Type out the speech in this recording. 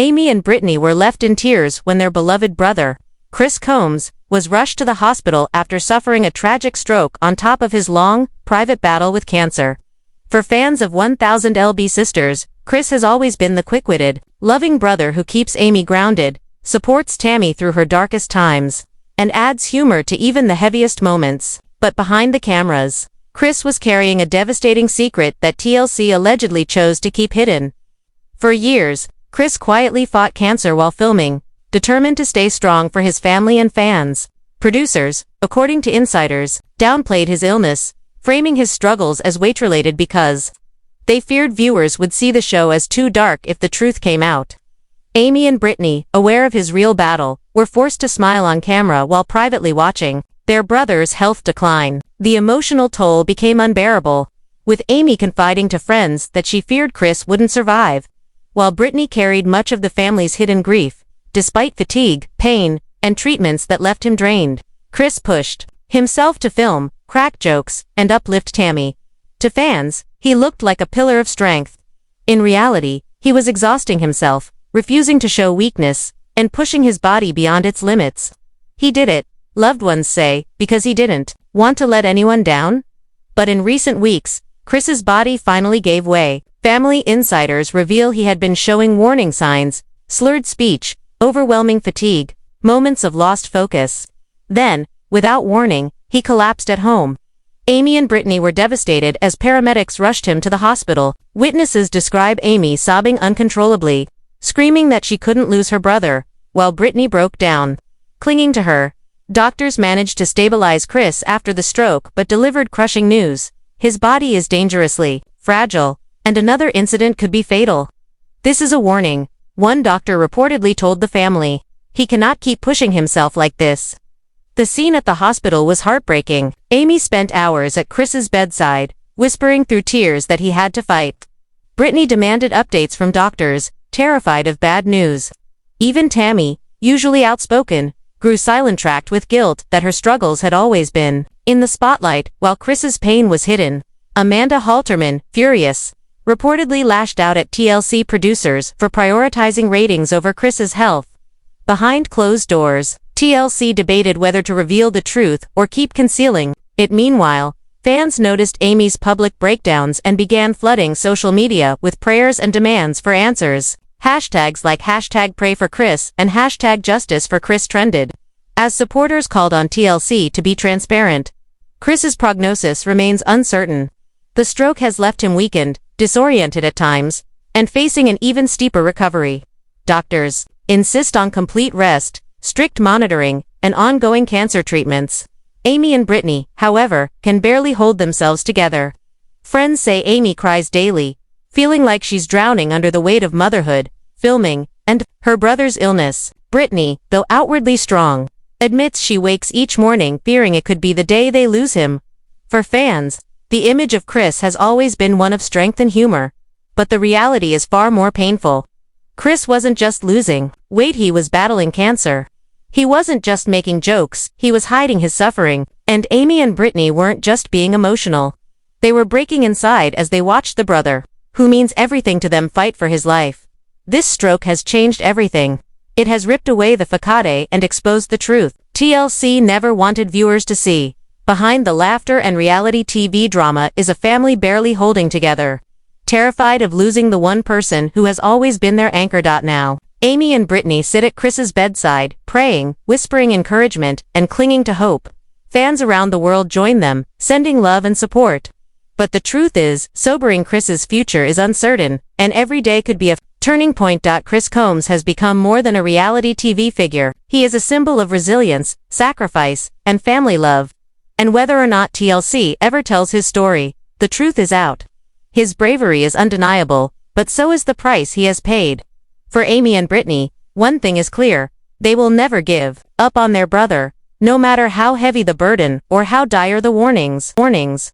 Amy and Britney were left in tears when their beloved brother, Chris Combs, was rushed to the hospital after suffering a tragic stroke on top of his long, private battle with cancer. For fans of 1000 LB Sisters, Chris has always been the quick-witted, loving brother who keeps Amy grounded, supports Tammy through her darkest times, and adds humor to even the heaviest moments. But behind the cameras, Chris was carrying a devastating secret that TLC allegedly chose to keep hidden. For years, Chris quietly fought cancer while filming, determined to stay strong for his family and fans. Producers, according to insiders, downplayed his illness, framing his struggles as weight-related because they feared viewers would see the show as too dark if the truth came out. Amy and Britney, aware of his real battle, were forced to smile on camera while privately watching their brother's health decline. The emotional toll became unbearable, with Amy confiding to friends that she feared Chris wouldn't survive, while Britney carried much of the family's hidden grief, despite fatigue, pain, and treatments that left him drained. Chris pushed himself to film, crack jokes, and uplift Tammy. To fans, he looked like a pillar of strength. In reality, he was exhausting himself, refusing to show weakness, and pushing his body beyond its limits. He did it, loved ones say, because he didn't want to let anyone down. But in recent weeks, Chris's body finally gave way. Family insiders reveal he had been showing warning signs: slurred speech, overwhelming fatigue, moments of lost focus. Then, without warning, he collapsed at home. Amy and Britney were devastated as paramedics rushed him to the hospital. Witnesses describe Amy sobbing uncontrollably, screaming that she couldn't lose her brother, while Britney broke down, clinging to her. Doctors managed to stabilize Chris after the stroke but delivered crushing news: his body is dangerously fragile, and another incident could be fatal. This is a warning, one doctor reportedly told the family. He cannot keep pushing himself like this. The scene at the hospital was heartbreaking. Amy spent hours at Chris's bedside, whispering through tears that he had to fight. Britney demanded updates from doctors, terrified of bad news. Even Tammy, usually outspoken, grew silent-tracked with guilt that her struggles had always been in the spotlight while Chris's pain was hidden. Amanda Halterman, furious, reportedly lashed out at TLC producers for prioritizing ratings over Chris's health. Behind closed doors, TLC debated whether to reveal the truth or keep concealing it. Meanwhile, fans noticed Amy's public breakdowns and began flooding social media with prayers and demands for answers. Hashtags like #PrayForChris and #JusticeForChris trended, as supporters called on TLC to be transparent. Chris's prognosis remains uncertain. The stroke has left him weakened, disoriented at times, and facing an even steeper recovery. Doctors insist on complete rest, strict monitoring, and ongoing cancer treatments. Amy and Britney, however, can barely hold themselves together. Friends say Amy cries daily, feeling like she's drowning under the weight of motherhood, filming, and her brother's illness. Britney, though outwardly strong, admits she wakes each morning fearing it could be the day they lose him. For fans, the image of Chris has always been one of strength and humor, but the reality is far more painful. Chris wasn't just losing weight, he was battling cancer. He wasn't just making jokes, he was hiding his suffering, and Amy and Britney weren't just being emotional. They were breaking inside as they watched the brother, who means everything to them, fight for his life. This stroke has changed everything. It has ripped away the facade and exposed the truth TLC never wanted viewers to see. Behind the laughter and reality TV drama is a family barely holding together, terrified of losing the one person who has always been their anchor. Now, Amy and Britney sit at Chris's bedside, praying, whispering encouragement, and clinging to hope. Fans around the world join them, sending love and support. But the truth is, sobering, Chris's future is uncertain, and every day could be a turning point. Chris Combs has become more than a reality TV figure. He is a symbol of resilience, sacrifice, and family love. And whether or not TLC ever tells his story, the truth is out. His bravery is undeniable, but so is the price he has paid. For Amy and Britney, one thing is clear: they will never give up on their brother, no matter how heavy the burden or how dire the warnings.